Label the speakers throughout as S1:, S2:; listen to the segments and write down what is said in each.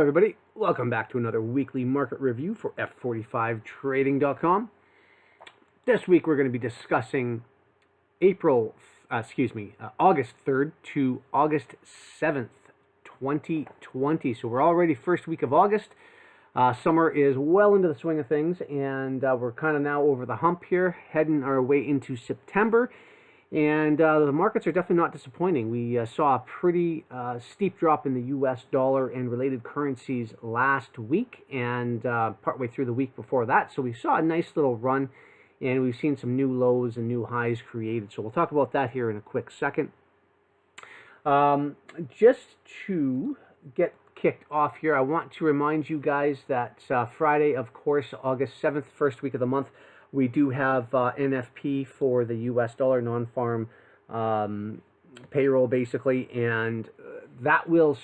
S1: everybody, welcome back to another weekly market review for F45Trading.com. This week we're going to be discussing August 3rd to August 7th, 2020. So we're already first week of August. Summer is well into the swing of things, and we're kind of now over the hump here, heading our way into September. And the markets are definitely not disappointing. We saw a pretty steep drop in the US dollar and related currencies last week and partway through the week before that. So we saw a nice little run, and we've seen some new lows and new highs created. So we'll talk about that here in a quick second. Just to get kicked off here, I want to remind you guys that Friday, of course, August 7th, first week of the month, we do have NFP for the US dollar non-farm payroll, basically, and that will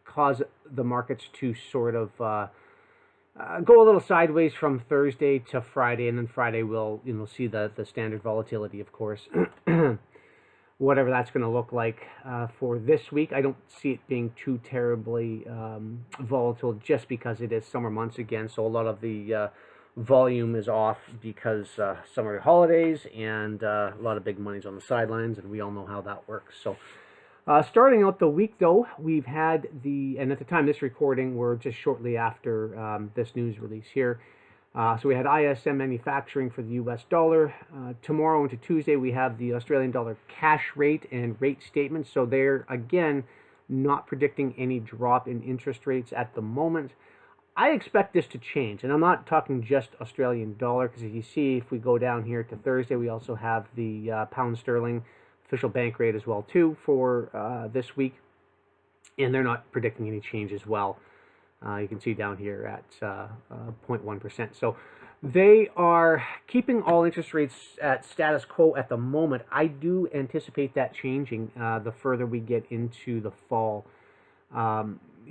S1: cause the markets to sort of go a little sideways from Thursday to Friday, and then Friday we'll see the standard volatility, of course. Whatever that's going to look like for this week. I don't see it being too terribly volatile, just because it is summer months again, so a lot of the volume is off because summer holidays and a lot of big money's on the sidelines, and we all know how that works. So starting out the week, though, we've had and at the time of this recording, we're just shortly after this news release here. So we had ISM manufacturing for the US dollar. Tomorrow into Tuesday, we have the Australian dollar cash rate and rate statement. So they're, again, not predicting any drop in interest rates at the moment. I expect this to change, and I'm not talking just Australian dollar, because if you see, if we go down here to Thursday, we also have the pound sterling official bank rate as well too for this week, and they're not predicting any change as well. You can see down here at 0.1%. So they are keeping all interest rates at status quo at the moment. I do anticipate that changing the further we get into the fall.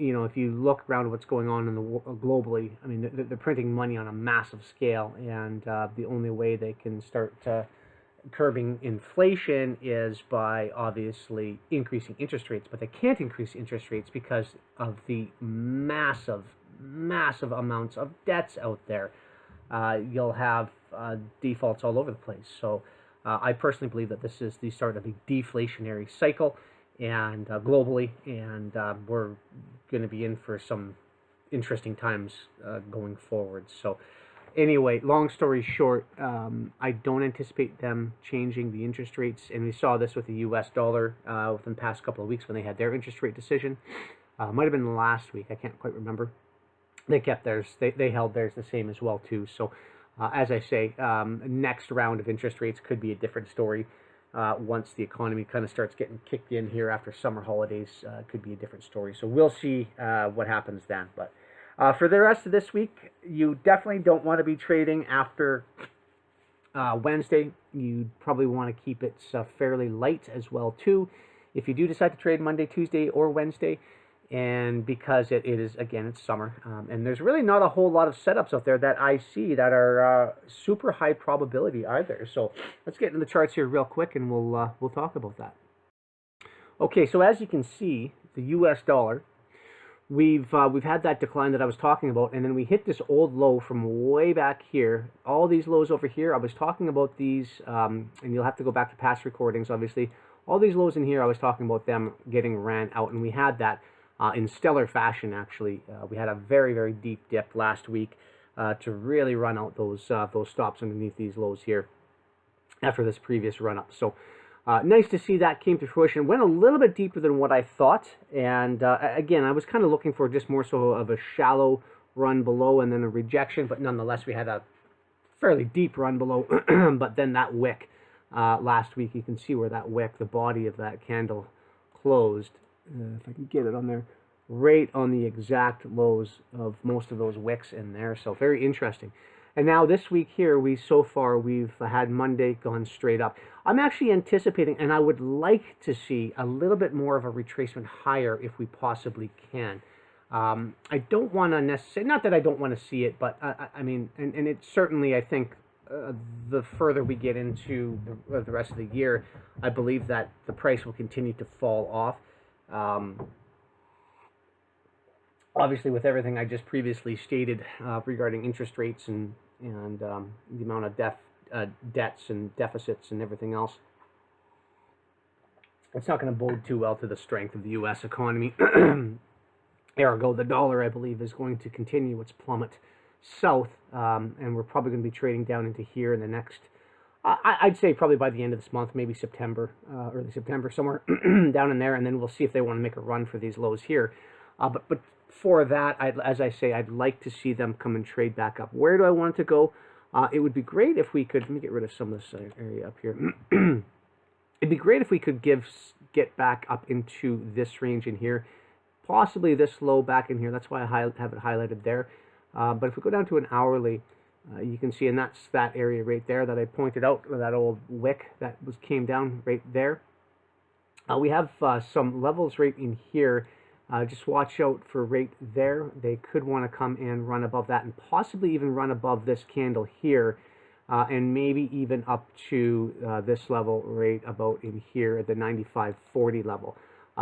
S1: If you look around what's going on in the globally, I mean, they're printing money on a massive scale, and the only way they can start curbing inflation is by obviously increasing interest rates. But they can't increase interest rates because of the massive amounts of debts out there. You'll have defaults all over the place. So I personally believe that this is the start of a deflationary cycle, and globally, and we're going to be in for some interesting times going forward. So anyway, long story short, I don't anticipate them changing the interest rates, and we saw this with the US dollar within the past couple of weeks when they had their interest rate decision. Might have been last week, I can't quite remember. They kept theirs, they held theirs the same as well too. So as I say, next round of interest rates could be a different story. Once the economy kind of starts getting kicked in here after summer holidays, could be a different story. So we'll see what happens then. But for the rest of this week, you definitely don't want to be trading after Wednesday. You probably want to keep it fairly light as well too, if you do decide to trade Monday, Tuesday, or Wednesday. And because it is, again, it's summer, and there's really not a whole lot of setups out there that I see that are super high probability either. So let's get into the charts here real quick, and we'll talk about that. Okay, so as you can see, the U.S. dollar, we've had that decline that I was talking about, and then we hit this old low from way back here. All these lows over here, I was talking about these, and you'll have to go back to past recordings, obviously. All these lows in here, I was talking about them getting ran out, and we had that. In stellar fashion, actually. We had a very, very deep dip last week to really run out those stops underneath these lows here after this previous run-up. So nice to see that came to fruition. Went a little bit deeper than what I thought, and again, I was kind of looking for just more so of a shallow run below and then a rejection, but nonetheless, we had a fairly deep run below, but then that wick last week, you can see where that wick, the body of that candle closed. If I can get it on there, right on the exact lows of most of those wicks in there. So very interesting. And now this week here, we've had Monday gone straight up. I'm actually anticipating, and I would like to see a little bit more of a retracement higher if we possibly can. I don't want to necessarily, not that I don't want to see it, but I mean, and it certainly, I think, the further we get into the rest of the year, I believe that the price will continue to fall off. obviously with everything I just previously stated regarding interest rates and the amount of debts and deficits and everything else, it's not going to bode too well to the strength of the U.S. economy. Ergo, the dollar, I believe, is going to continue its plummet south, and we're probably going to be trading down into here in the next, I'd say probably by the end of this month, maybe September, early September, somewhere down in there, and then we'll see if they want to make a run for these lows here. But for that, as I say, I'd like to see them come and trade back up. Where do I want it to go? It would be great if we could, let me get rid of some of this area up here. It'd be great if we could get back up into this range in here, possibly this low back in here. That's why I have it highlighted there. But if we go down to an hourly, you can see, and that's that area right there that I pointed out, that old wick that came down right there. We have some levels right in here. Just watch out for right there. They could want to come and run above that, and possibly even run above this candle here, and maybe even up to this level right about in here at the 95.40 level.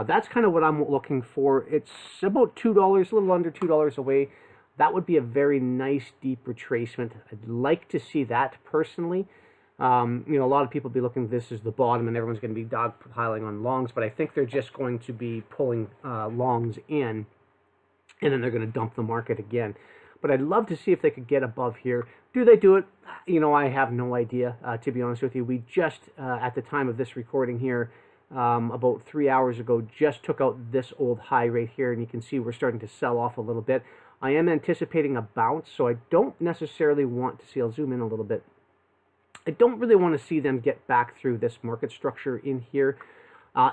S1: That's kind of what I'm looking for. It's about $2, a little under $2 away. That would be a very nice deep retracement. I'd like to see that personally. You know, a lot of people be looking at this as the bottom, and everyone's going to be dogpiling on longs, but I think they're just going to be pulling longs in, and then they're going to dump the market again. But I'd love to see if they could get above here. Do they do it? You know, I have no idea, to be honest with you. We just, at the time of this recording here, about 3 hours ago, just took out this old high right here, and you can see we're starting to sell off a little bit. I am anticipating a bounce, so I don't necessarily want to see, I'll zoom in a little bit. I don't really want to see them get back through this market structure in here.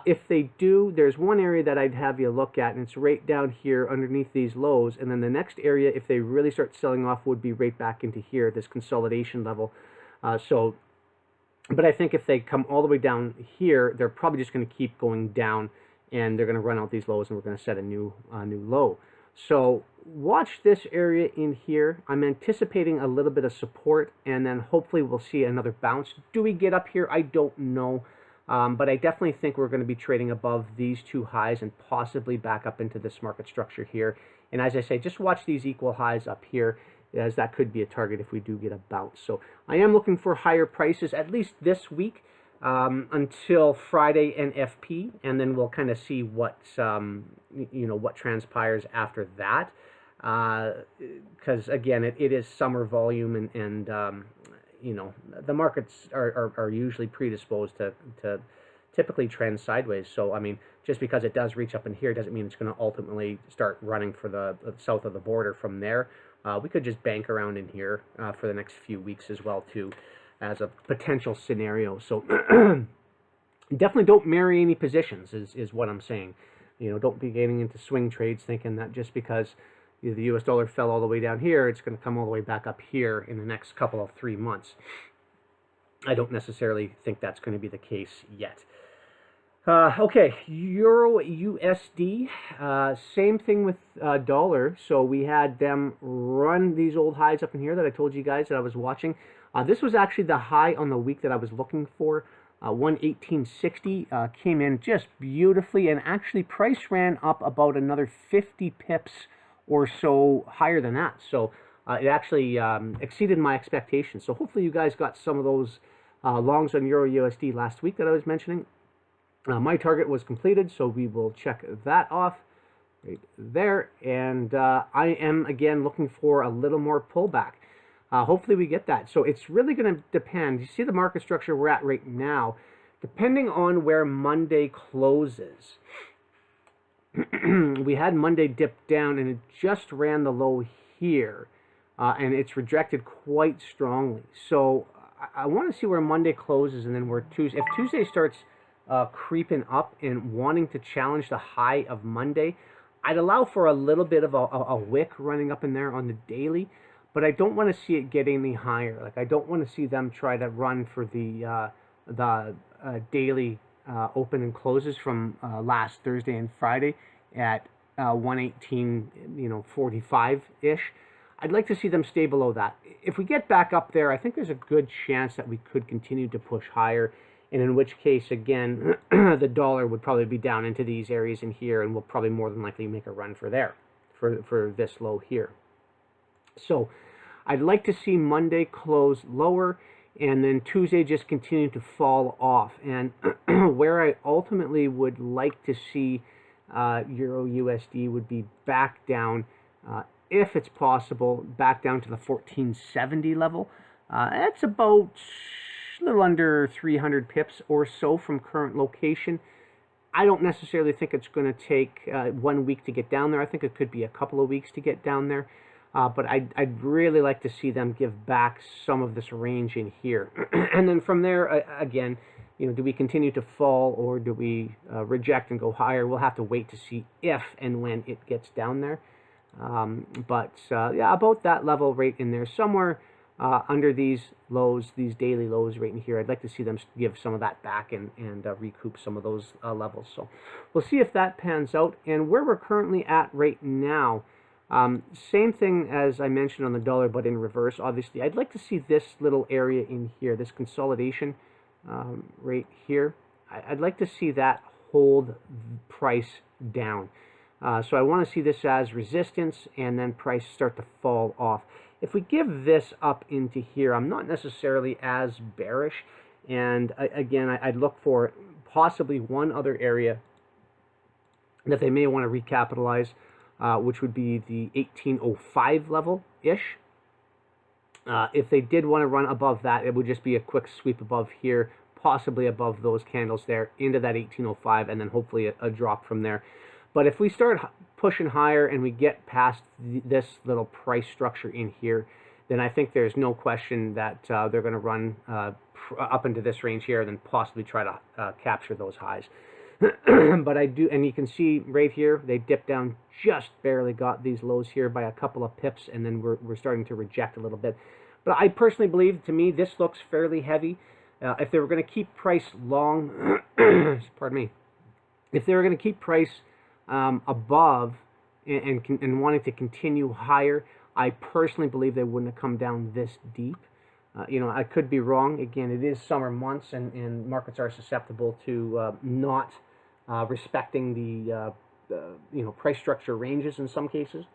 S1: If they do, there's one area that I'd have you look at, and it's right down here underneath these lows. And then the next area, if they really start selling off, would be right back into here, this consolidation level. But I think if they come all the way down here, they're probably just going to keep going down, and they're going to run out these lows, and we're going to set a new low. So watch this area in here. I'm anticipating a little bit of support, and then hopefully we'll see another bounce. Do we get up here? I don't know. But I definitely think we're going to be trading above these two highs and possibly back up into this market structure here. And as I say, just watch these equal highs up here, as that could be a target if we do get a bounce. So I am looking for higher prices, at least this week, until Friday NFP, and then we'll kind of see what what transpires after that. Because again, it is summer volume, and the markets are usually predisposed to typically trend sideways. So I mean, just because it does reach up in here doesn't mean it's going to ultimately start running for the south of the border from there. We could just bank around in here for the next few weeks as well too, as a potential scenario. So definitely don't marry any positions is what I'm saying. You know, don't be getting into swing trades thinking that just because the US dollar fell all the way down here, it's going to come all the way back up here in the next couple of 3 months. I don't necessarily think that's going to be the case yet. Okay, EurUsd, same thing with dollar. So we had them run these old highs up in here that I told you guys that I was watching. This was actually the high on the week that I was looking for. 118.60 came in just beautifully, and actually price ran up about another 50 pips or so higher than that. So it actually exceeded my expectations. So hopefully you guys got some of those longs on EurUsd last week that I was mentioning. My target was completed, so we will check that off right there. And I am, again, looking for a little more pullback. Hopefully we get that. So it's really going to depend. You see the market structure we're at right now, depending on where Monday closes. We had Monday dip down, and it just ran the low here, and it's rejected quite strongly. So I want to see where Monday closes, and then where Tuesday. If Tuesday starts creeping up and wanting to challenge the high of Monday, I'd allow for a little bit of a wick running up in there on the daily, but I don't want to see it get any higher. Like, I don't want to see them try to run for the daily open and closes from last Thursday and Friday at 118, 45-ish. I'd like to see them stay below that. If we get back up there, I think there's a good chance that we could continue to push higher, and in which case, again, the dollar would probably be down into these areas in here, and we'll probably more than likely make a run for there. for this low here. So I'd like to see Monday close lower and then Tuesday just continue to fall off. And where I ultimately would like to see EurUsd would be back down, if it's possible, back down to the 1470 level. That's about a little under 300 pips or so from current location. I don't necessarily think it's going to take 1 week to get down there. I think it could be a couple of weeks to get down there. But I'd really like to see them give back some of this range in here. And then from there, again, you know, do we continue to fall or do we reject and go higher? We'll have to wait to see if and when it gets down there. Yeah, about that level right in there, somewhere under these lows, these daily lows right in here. I'd like to see them give some of that back and recoup some of those levels. So we'll see if that pans out. And where we're currently at right now, same thing as I mentioned on the dollar, but in reverse, obviously. I'd like to see this little area in here, this consolidation right here. I'd like to see that hold price down. So I want to see this as resistance and then price start to fall off. If we give this up into here, I'm not necessarily as bearish. And again, I'd look for possibly one other area that they may want to recapitalize, which would be the 1805 level-ish. If they did want to run above that, it would just be a quick sweep above here, possibly above those candles there, into that 1805, and then hopefully a drop from there. But if we start pushing higher and we get past this little price structure in here, then I think there's no question that they're going to run up into this range here and then possibly try to capture those highs. But I do, and you can see right here, they dipped down, just barely got these lows here by a couple of pips, and then we're starting to reject a little bit. But I personally believe, to me, this looks fairly heavy. If they were going to keep price long, pardon me, if they were going to keep price above and wanting to continue higher, I personally believe they wouldn't have come down this deep. You know, I could be wrong. Again, it is summer months, and markets are susceptible to not respecting the you know, price structure ranges in some cases.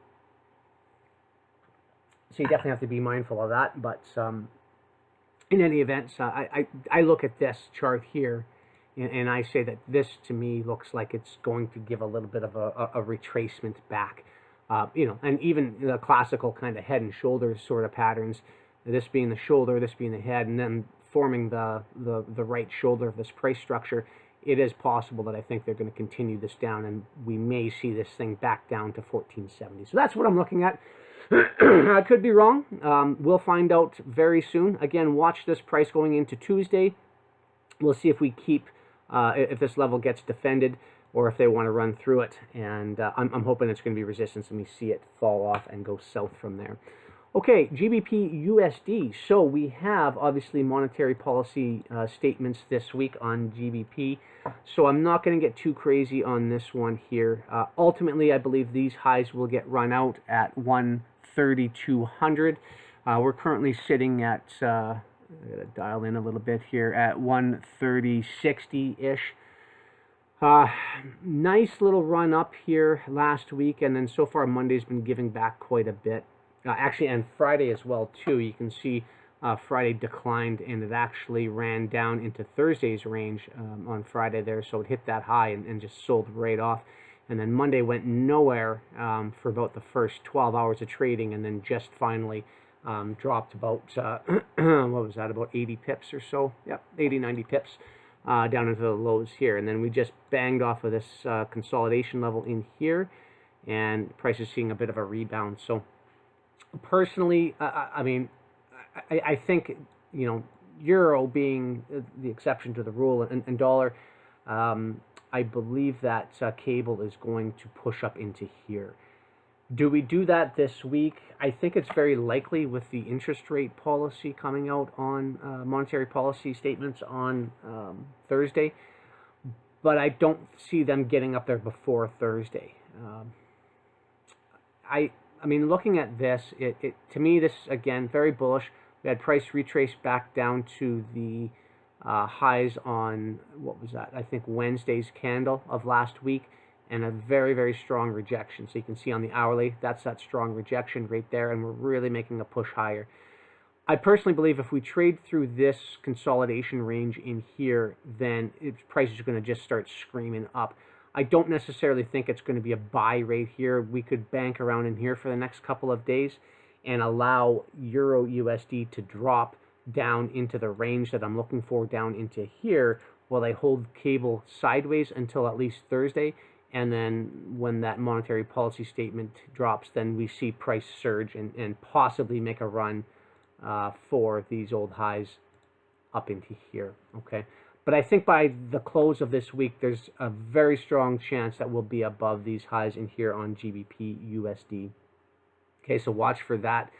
S1: So you definitely have to be mindful of that. But in any event, I look at this chart here, and I say that this, to me, looks like it's going to give a little bit of a retracement back. You know, and even the classical kind of head and shoulders sort of patterns, this being the shoulder, this being the head, and then forming the right shoulder of this price structure, it is possible that I think they're going to continue this down, and we may see this thing back down to 1470. So that's what I'm looking at. I could be wrong. We'll find out very soon. Again, watch this price going into Tuesday. We'll see if we keep, if this level gets defended, or if they want to run through it. And I'm hoping it's going to be resistance, and we see it fall off and go south from there. Okay, GBP USD. So we have, obviously, monetary policy statements this week on GBP. So I'm not going to get too crazy on this one here. Ultimately, I believe these highs will get run out at 13200. We're currently sitting at, I gotta dial in a little bit here, at 130.60-ish. Nice little run up here last week, and then so far Monday's been giving back quite a bit. Actually, and Friday as well, too. You can see Friday declined, and it actually ran down into Thursday's range on Friday there, so it hit that high and just sold right off. And then Monday went nowhere for about the first 12 hours of trading, and then just finally dropped about, what was that, about 80 pips or so? Yep, 80, 90 pips down into the lows here. And then we just banged off of this consolidation level in here, and price is seeing a bit of a rebound. So personally, I mean, I think, you know, euro being the exception to the rule, and dollar, I believe that cable is going to push up into here. Do we do that this week? I think it's very likely with the interest rate policy coming out on monetary policy statements on Thursday, but I don't see them getting up there before Thursday. I mean, looking at this, to me, this, again, very bullish. We had price retrace back down to the highs on, what was that? I think Wednesday's candle of last week. and a very, very strong rejection. So you can see on the hourly, that's that strong rejection right there, and we're really making a push higher. I personally believe if we trade through this consolidation range in here, then prices are going to just start screaming up. I don't necessarily think it's going to be a buy right here. We could bank around in here for the next couple of days and allow EurUsd to drop down into the range that I'm looking for, down into here, while I hold cable sideways until at least Thursday. And then when that monetary policy statement drops, then we see price surge and possibly make a run for these old highs up into here, okay? But I think by the close of this week, there's a very strong chance that we'll be above these highs in here on GbpUsd. Okay, so watch for that.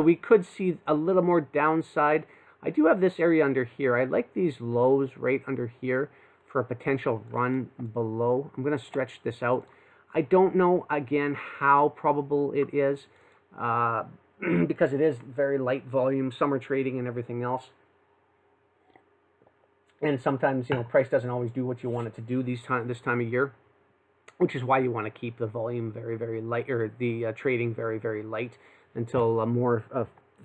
S1: We could see a little more downside. I do have this area under here. I like these lows right under here for a potential run below. I'm going to stretch this out. I don't know, again, how probable it is because it is very light volume, summer trading and everything else. And sometimes, you know, price doesn't always do what you want it to do this time of year, which is why you want to keep the volume very, very light, or the trading very, very light until more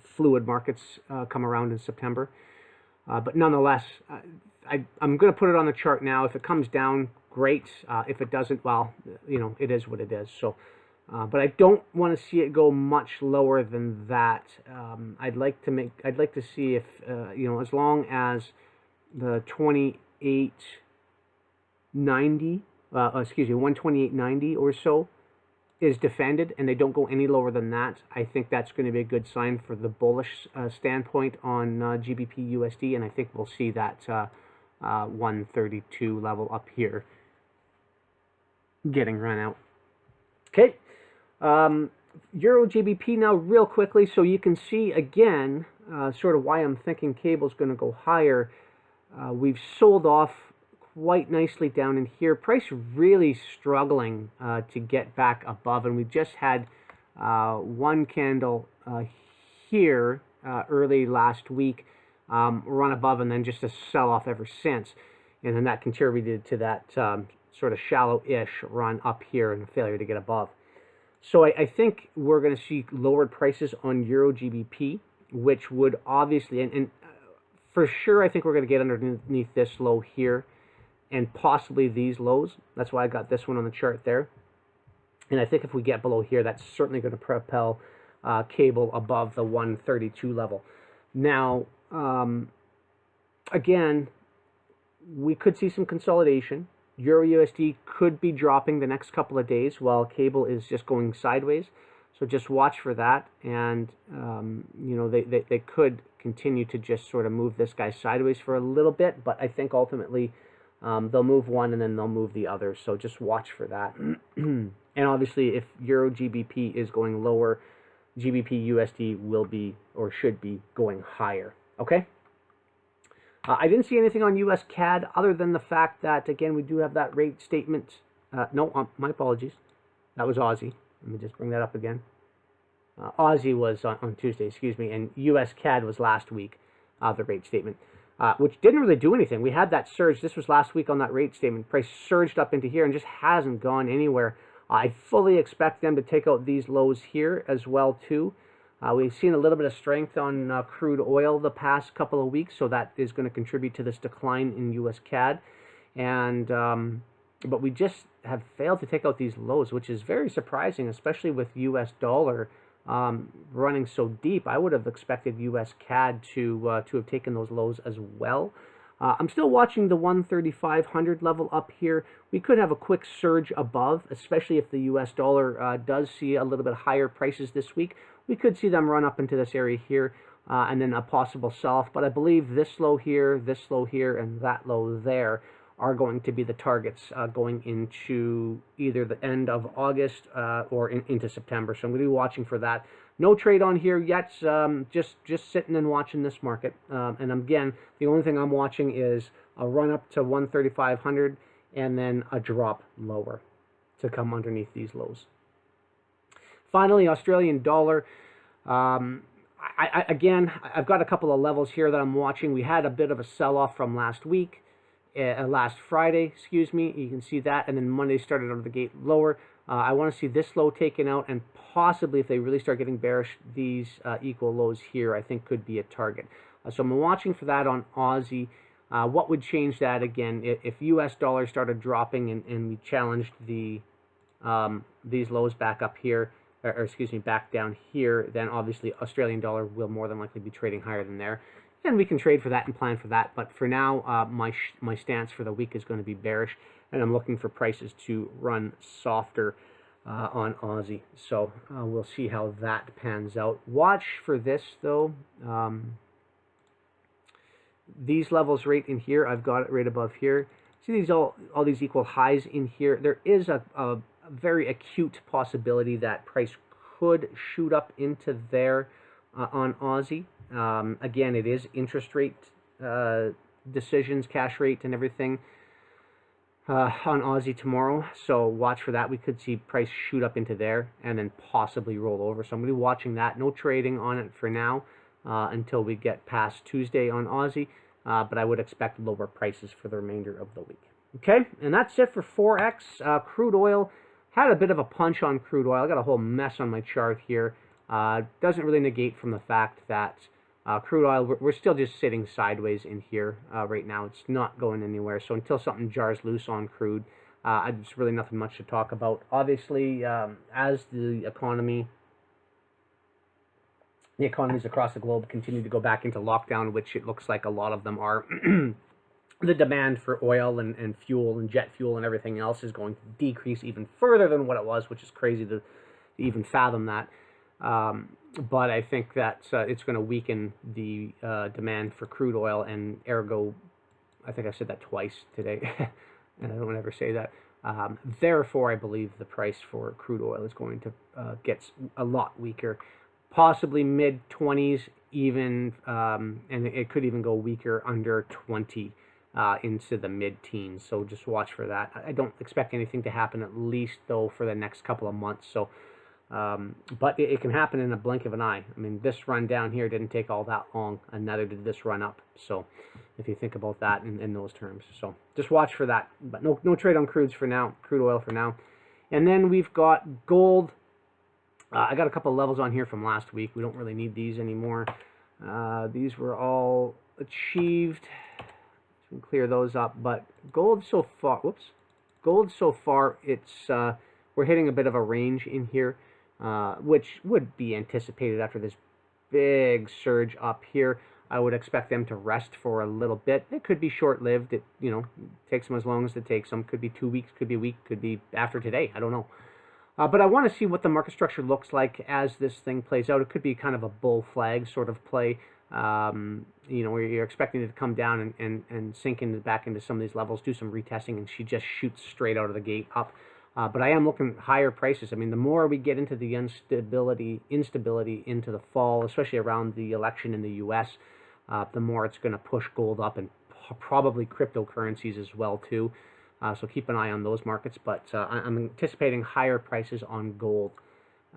S1: fluid markets come around in September. But nonetheless, I'm going to put it on the chart now. If it comes down, great. If it doesn't, well, you know, it is what it is. So, but I don't want to see it go much lower than that. I'd like to see if you know, as long as the 128.90 or so is defended and they don't go any lower than that, I think that's going to be a good sign for the bullish standpoint on GbpUsd, and I think we'll see that 132 level up here getting run out. Okay, Euro GBP now real quickly, so you can see again sort of why I'm thinking cable's going to go higher. We've sold off quite nicely down in here. Price really struggling to get back above, and we just had one candle here early last week run above, and then just a sell-off ever since. And then that contributed to that sort of shallow-ish run up here and a failure to get above. So I think we're going to see lowered prices on Euro GBP, which would obviously, and for sure, I think we're going to get underneath this low here and possibly these lows. That's why I got this one on the chart there. And I think if we get below here, that's certainly going to propel cable above the 132 level. Now, again, we could see some consolidation. EurUsd could be dropping the next couple of days while cable is just going sideways. So just watch for that, and you know, they could continue to just sort of move this guy sideways for a little bit, but I think ultimately they'll move one and then they'll move the other. So just watch for that. And obviously, if Euro GBP is going lower, GbpUsd will be or should be going higher. Okay. I didn't see anything on UsCad other than the fact that, again, we do have that rate statement. No, my apologies. That was Aussie. Let me just bring that up again. Aussie was on Tuesday, excuse me, and UsCad was last week, the rate statement, which didn't really do anything. We had that surge. This was last week on that rate statement. Price surged up into here and just hasn't gone anywhere. I fully expect them to take out these lows here as well, too. We've seen a little bit of strength on crude oil the past couple of weeks, so that is going to contribute to this decline in UsCad. And but we just have failed to take out these lows, which is very surprising, especially with US dollar running so deep. I would have expected UsCad to have taken those lows as well. I'm still watching the 13500 level up here. We could have a quick surge above, especially if the US dollar does see a little bit higher prices this week. We could see them run up into this area here and then a possible sell-off. But I believe this low here, and that low there are going to be the targets going into either the end of August or into September. So I'm going to be watching for that. No trade on here yet, just sitting and watching this market. And again, the only thing I'm watching is a run up to 13500 and then a drop lower to come underneath these lows. Finally, Australian dollar. Again, I've got a couple of levels here that I'm watching. We had a bit of a sell-off from last week, last Friday, excuse me. You can see that, and then Monday started out of the gate lower. I want to see this low taken out, and possibly if they really start getting bearish, these equal lows here I think could be a target. So I'm watching for that on Aussie. What would change that again if US dollar started dropping and we challenged the these lows back up here, or excuse me, back down here, then obviously Australian dollar will more than likely be trading higher than there. And we can trade for that and plan for that. But for now, my stance for the week is going to be bearish, and I'm looking for prices to run softer on Aussie. So we'll see how that pans out. Watch for this, though. These levels right in here, I've got it right above here. See these all these equal highs in here? There is a very acute possibility that price could shoot up into there on Aussie. Again, it is interest rate decisions, cash rate, and everything on Aussie tomorrow. So watch for that. We could see price shoot up into there and then possibly roll over. So I'm going to be watching that. No trading on it for now until we get past Tuesday on Aussie. But I would expect lower prices for the remainder of the week. Okay, and that's it for Forex. Crude oil had a bit of a punch on crude oil. I got a whole mess on my chart here. Doesn't really negate from the fact that crude oil, we're still just sitting sideways in here right now. It's not going anywhere. So until something jars loose on crude, there's really nothing much to talk about. Obviously, as the economies across the globe continue to go back into lockdown, which it looks like a lot of them are, the demand for oil and fuel and jet fuel and everything else is going to decrease even further than what it was, which is crazy to even fathom that. But I think that it's going to weaken the demand for crude oil, and ergo, I think I've said that twice today, and I don't ever say that. Therefore, I believe the price for crude oil is going to get a lot weaker, possibly mid-20s even, and it could even go weaker under 20 into the mid-teens. So just watch for that. I don't expect anything to happen, at least, though, for the next couple of months. So. But it can happen in a blink of an eye. I mean, this run down here didn't take all that long, and neither did this run up. So if you think about that in those terms. So just watch for that. But no trade on crude oil for now. And then we've got gold. I got a couple of levels on here from last week. We don't really need these anymore. These were all achieved. So we can clear those up. But gold so far, it's we're hitting a bit of a range in here. Which would be anticipated after this big surge up here. I would expect them to rest for a little bit. It could be short-lived. It takes them as long as it takes them. Could be 2 weeks, could be a week, could be after today. I don't know. But I want to see what the market structure looks like as this thing plays out. It could be kind of a bull flag sort of play. Where you're expecting it to come down and sink back into some of these levels, do some retesting, and she just shoots straight out of the gate up. But I am looking at higher prices. I mean, the more we get into the instability into the fall, especially around the election in the U.S., the more it's going to push gold up, and probably cryptocurrencies as well, too. So keep an eye on those markets. But I'm anticipating higher prices on gold.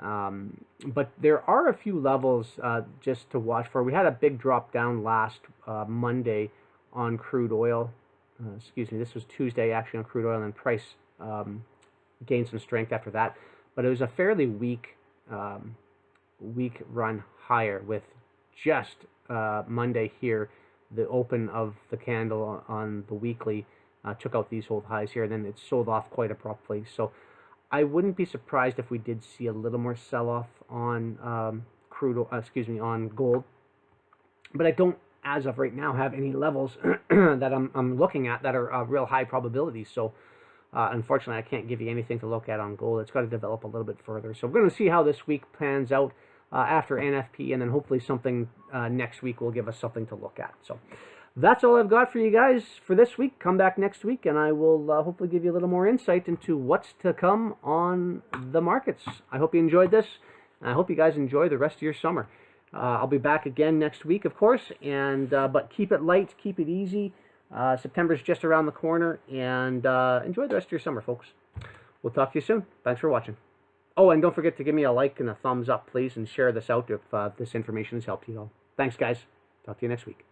S1: But there are a few levels just to watch for. We had a big drop down last Monday on crude oil. This was Tuesday, actually, on crude oil, and price gained some strength after that, but it was a fairly weak run higher, with just Monday here, the open of the candle on the weekly took out these old highs here, and then it sold off quite abruptly. So I wouldn't be surprised if we did see a little more sell-off on on gold, but I don't, as of right now, have any levels that I'm looking at that are real high probability. So unfortunately, I can't give you anything to look at on gold. It's got to develop a little bit further. So we're going to see how this week plans out after NFP, and then hopefully something next week will give us something to look at. So that's all I've got for you guys for this week. Come back next week, and I will hopefully give you a little more insight into what's to come on the markets. I hope you enjoyed this, and I hope you guys enjoy the rest of your summer. I'll be back again next week, of course, and but keep it light, keep it easy. September's just around the corner, and enjoy the rest of your summer, folks. We'll talk to you soon. Thanks for watching. Oh, and don't forget to give me a like and a thumbs up, please, and share this out if this information has helped you all. Thanks, guys. Talk to you next week.